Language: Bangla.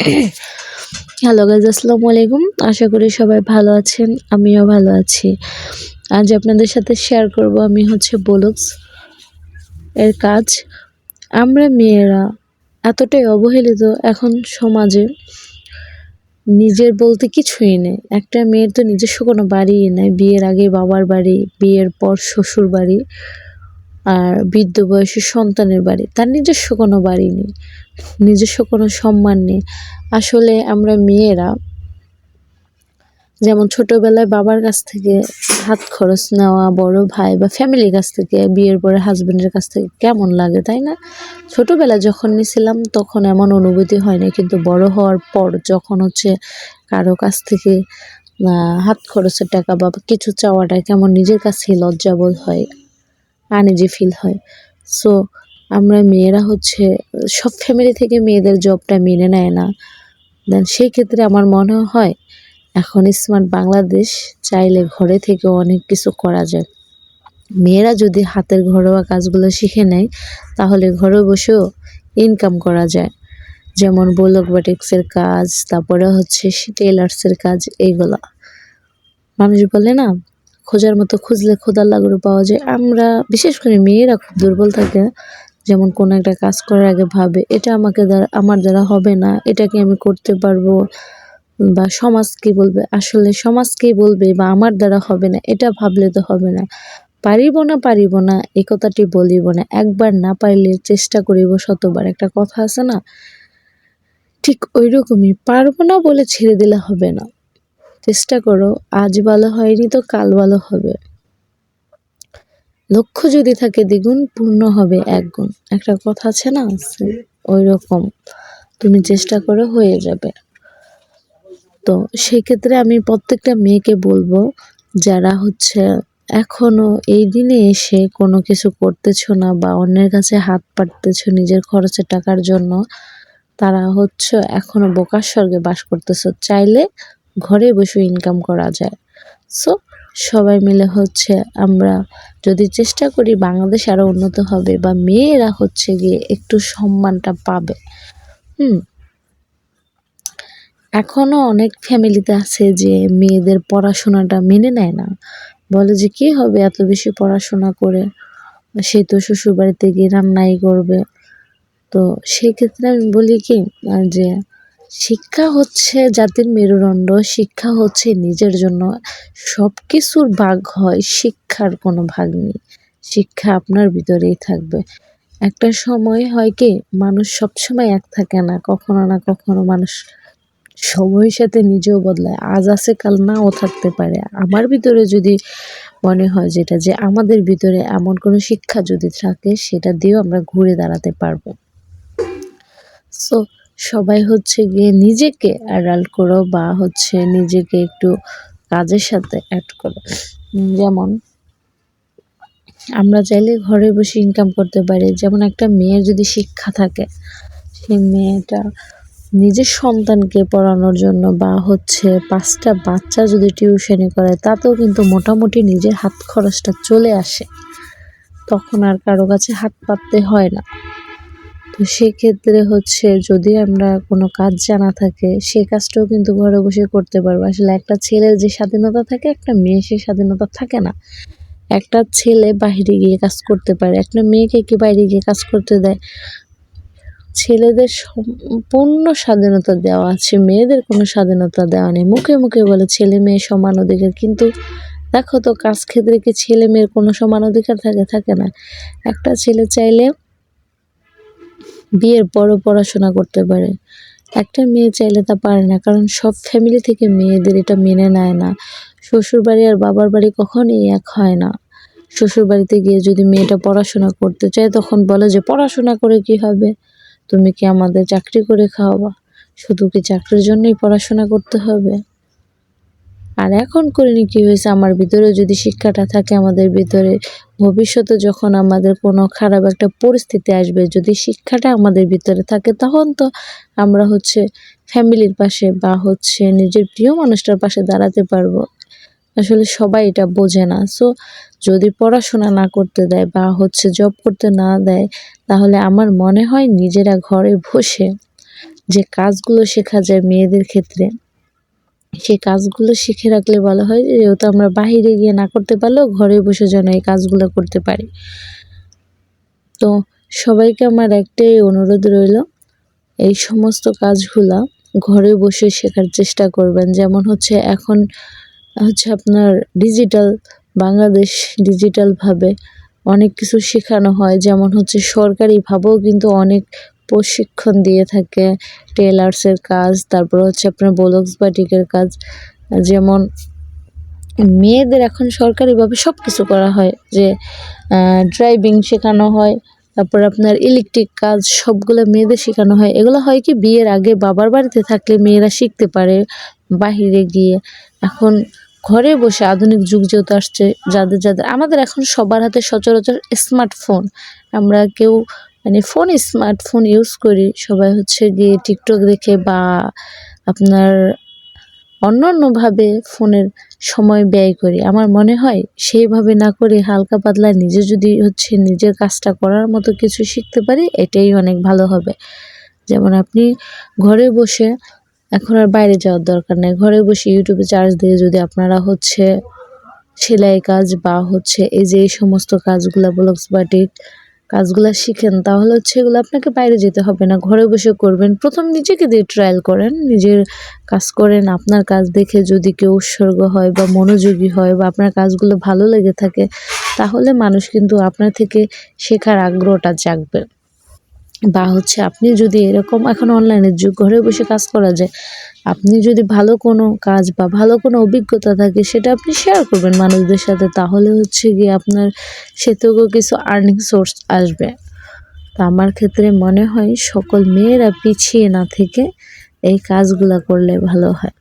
হ্যালো গাইজ, আসসালামু আলাইকুম। আশা করি সবাই ভালো আছেন, আমিও ভালো আছি। আজ আপনাদের সাথে শেয়ার করব আমি ব্লগস এর কাজ। আমরা মেয়েরা এতটাই অবহেলিত এখন সমাজে, নিজের বলতে কিছুই নেই। একটা মেয়ের তো নিজস্ব কোনো বাড়িই নেই। বিয়ের আগে বাবার বাড়ি, বিয়ের পর শ্বশুর বাড়ি, আর বৃদ্ধ বয়সী সন্তানের বাড়ি। তার নিজস্ব কোনো বাড়ি নেই, নিজস্ব কোনো সম্মান নেই। আসলে আমরা মেয়েরা যেমন ছোটবেলায় বাবার কাছ থেকে হাত খরচ নেওয়া, বড় ভাই বা ফ্যামিলির কাছ থেকে, বিয়ের পরে হাজবেন্ডের কাছ থেকে কেমন লাগে, তাই না? ছোটবেলায় যখন নিয়েছিলাম তখন এমন অনুভূতি হয় না, কিন্তু বড় হওয়ার পর যখন কারো কাছ থেকে হাত খরচের টাকা বা কিছু চাওয়াটা কেমন নিজের কাছেই লজ্জাবোধ হয়, আনইজি ফিল হয়। সো আমরা মেয়েরা সব ফ্যামিলি থেকে মেয়েদের জবটা মেনে নেয় না। দেন সেই ক্ষেত্রে আমার মনে হয় এখন স্মার্ট বাংলাদেশ চাইলে ঘরে থেকে অনেক কিছু করা যায়। মেয়েরা যদি হাতের ঘরোয়া কাজগুলো শিখে নেয় তাহলে ঘরে বসেও ইনকাম করা যায়। যেমন ব্লক বাটিক্সের কাজ, তারপরে টেলার্সের কাজ। এইগুলা মানুষ বলে না, খোঁজার মতো খুঁজলে খোদার লাগরে পাওয়া যায়। আমরা বিশেষ করে মেয়েরা খুব দুর্বল থাকে। যেমন কোনো একটা কাজ করার আগে ভাবে, এটা আমার দ্বারা হবে না, এটাকে আমি করতে পারবো, বা সমাজ কি বলবে। আসলে সমাজ কি বলবে বা আমার দ্বারা হবে না এটা ভাবলে তো হবে না। পারিব না এই কথাটি বলিব না, একবার না পারলে চেষ্টা করিব শতবার। একটা কথা আছে না, ঠিক ওই রকমই। পারবো না বলে ছেড়ে দিলে হবে না, চেষ্টা করো। আজ ভালো হয়নি তো কাল ভালো হবে। লক্ষ্য যদি থাকে দ্বিগুণ, পূর্ণ হবে একগুণ। একটা কথা আছে না, ওই রকম তুমি চেষ্টা করো, হয়ে যাবে। তো সেক্ষেত্রে আমি প্রত্যেকটা মেয়েকে বলবো, যারা এখনো এই দিনে এসে কোনো কিছু করতেছো না বা অন্যের কাছে হাত পাততেছো নিজের খরচের টাকার জন্য, তারা এখনো বোকার স্বর্গে বাস করতেছো। চাইলে ঘরে বসে ইনকাম করা যায়। সো সবাই মিলে আমরা যদি চেষ্টা করি, বাংলাদেশ আরো উন্নত হবে বা মেয়েরা গিয়ে একটু সম্মানটা পাবে। এখনো অনেক ফ্যামিলিতে আছে যে মেয়েদের পড়াশোনাটা মেনে নেয় না, বলে যে কি হবে এত বেশি পড়াশোনা করে, সে তো শ্বশুর বাড়িতে গিয়ে রান্নাই করবে। তো সেই ক্ষেত্রে আমি বলি কি, যে শিক্ষা জাতির মেরুদণ্ড। শিক্ষা নিজের জন্য। সব কিছুর ভাগ হয়, শিক্ষার কোনো ভাগ নেই। শিক্ষা আপনার ভিতরেই থাকবে। একটা সময় হয় কি, মানুষ সবসময় এক থাকে না, কখনো না কখনো মানুষ সময়ের সাথে নিজেও বদলায়। আজ আছে কাল নাও থাকতে পারে। আমার ভিতরে যদি মনে হয় যে আমাদের ভিতরে এমন কোনো শিক্ষা যদি থাকে, সেটা দিয়েও আমরা ঘুরে দাঁড়াতে পারবো। সো সবাই গিয়ে নিজেকে অ্যাডাল্ট করো বা নিজেকে একটু কাজের সাথে অ্যাড করো। যেমন আমরা চাইলে ঘরে বসে ইনকাম করতে পারি। যেমন একটা মেয়ের যদি শিক্ষা থাকে, সেই মেয়েটা নিজের সন্তানকে পড়ানোর জন্য বা 5টা বাচ্চা যদি টিউশনি করে, তাতেও কিন্তু মোটামুটি নিজের হাত খরচটা চলে আসে। তখন আর কারো কাছে হাত পাততে হয় না। তো সেক্ষেত্রে যদি আমরা কোনো কাজ জানা থাকে, সেই কাজটাও কিন্তু ঘরে বসে করতে পারবো। আসলে একটা ছেলের যে স্বাধীনতা থাকে, একটা মেয়ের সেই স্বাধীনতা থাকে না। একটা ছেলে বাইরে গিয়ে কাজ করতে পারে, একটা মেয়েকে কি বাইরে গিয়ে কাজ করতে দেয়? ছেলেদের সম্পূর্ণ স্বাধীনতা দেওয়া আছে, মেয়েদের কোনো স্বাধীনতা দেওয়া নেই। মুখে মুখে বলে ছেলে মেয়ে সমান অধিকার, কিন্তু দেখো তো কাজ ক্ষেত্রে কি ছেলে মেয়ের কোনো সমান অধিকার থাকে না। একটা ছেলে চাইলে বিয়ের পরও পড়াশোনা করতে পারে, একটা মেয়ে চাইলে তা পারে না, কারণ সব ফ্যামিলি থেকে মেয়েদের এটা মেনে নেয় না। শ্বশুর বাড়ি আর বাবার বাড়ি কখনই এক হয় না। শ্বশুর বাড়িতে গিয়ে যদি মেয়েটা পড়াশোনা করতে চায়, তখন বলে যে পড়াশোনা করে কি হবে, তুমি কি আমাদের চাকরি করে খাওয়াবা? শুধু কি চাকরির জন্যই পড়াশোনা করতে হবে? আর এখন করিনি কি হয়েছে, আমার ভিতরে যদি শিক্ষাটা থাকে, আমাদের ভিতরে ভবিষ্যতে যখন আমাদের কোনো খারাপ একটা পরিস্থিতি আসবে, যদি শিক্ষাটা আমাদের ভিতরে থাকে, তখন তো আমরা ফ্যামিলির পাশে বা নিজের প্রিয় মানুষটার পাশে দাঁড়াতে পারবো। আসলে সবাই এটা বোঝে না। সো যদি পড়াশোনা না করতে দেয় বা জব করতে না দেয়, তাহলে আমার মনে হয় নিজেরা ঘরে বসে যে কাজগুলো শেখা যায় মেয়েদের ক্ষেত্রে, সেই কাজগুলো শিখে রাখলে ভালো হয়, যেহেতু আমরা বাহিরে গিয়ে না করতে পারলেও ঘরে বসে যেন এই কাজগুলো করতে পারি। তো সবাইকে আমার একটাই অনুরোধ রইল, এই সমস্ত কাজগুলা ঘরে বসে শেখার চেষ্টা করবেন। যেমন হচ্ছে এখন হচ্ছে আপনার বাংলাদেশ ডিজিটালভাবে অনেক কিছু শেখানো হয়, যেমন হচ্ছে সরকারিভাবেও কিন্তু অনেক প্রশিক্ষণ দিয়ে থাকে, টেলার্সের কাজ, তারপর হচ্ছে আপনার ব্লকস বাটিকের কাজ। যেমন মেয়েদের এখন সরকারিভাবে সব কিছু করা হয়, যে ড্রাইভিং শেখানো হয়, তারপর আপনার ইলেকট্রিক কাজ সবগুলো মেয়েদের শেখানো হয়। এগুলো হয় কি বিয়ের আগে বাবার বাড়িতে থাকলে মেয়েরা শিখতে পারে বাহিরে গিয়ে। এখন ঘরে বসে আধুনিক যুগ যেহেতু আসছে, যাদের আমাদের এখন সবার হাতে সচরাচর স্মার্টফোন, আমরা কেউ স্মার্টফোন ইউজ করি, সবাই হচ্ছে গিয়ে টিকটক দেখে বা আপনার অন্যান্যভাবে ফোনের সময় ব্যয় করি। আমার মনে হয় সেইভাবে না করে হালকা পাতলা নিজে যদি হচ্ছে নিজের কাজটা করার মতো কিছু শিখতে পারি, এটাই অনেক ভালো হবে। যেমন আপনি ঘরে বসে, এখন আর বাইরে যাওয়ার দরকার নেই, ঘরে বসে ইউটিউবে চার্জ দিয়ে যদি আপনারা হচ্ছে সেলাই কাজ বা হচ্ছে এই যে এই সমস্ত কাজগুলা ব্লকস বাটিক কাজগুলা শিখেন, তাহলে হচ্ছে এগুলো আপনাকে বাইরে যেতে হবে না, ঘরে বসে করবেন। প্রথম নিজেকে দিয়ে ট্রায়াল করেন, নিজের কাজ করেন, আপনার কাজ দেখে যদি কেউ উৎসর্গ হয় বা মনোযোগী হয় বা আপনার কাজগুলো ভালো লেগে থাকে, তাহলে মানুষ কিন্তু আপনার থেকে শেখার আগ্রহটা জাগবে। বা হচ্ছে আপনি যদি এরকম, এখন অনলাইনের যুগ, ঘরে বসে কাজ করা যায়, আপনি যদি ভালো কোনো কাজ বা ভালো কোনো অভিজ্ঞতা থাকে সেটা আপনি শেয়ার করবেন মানুষদের সাথে, তাহলে হচ্ছে গিয়ে আপনার সে থেকেও কিছু আর্নিং সোর্স আসবে। তো আমার ক্ষেত্রে মনে হয় সকল মেয়েরা পিছিয়ে না থেকে এই কাজগুলা করলে ভালো হয়।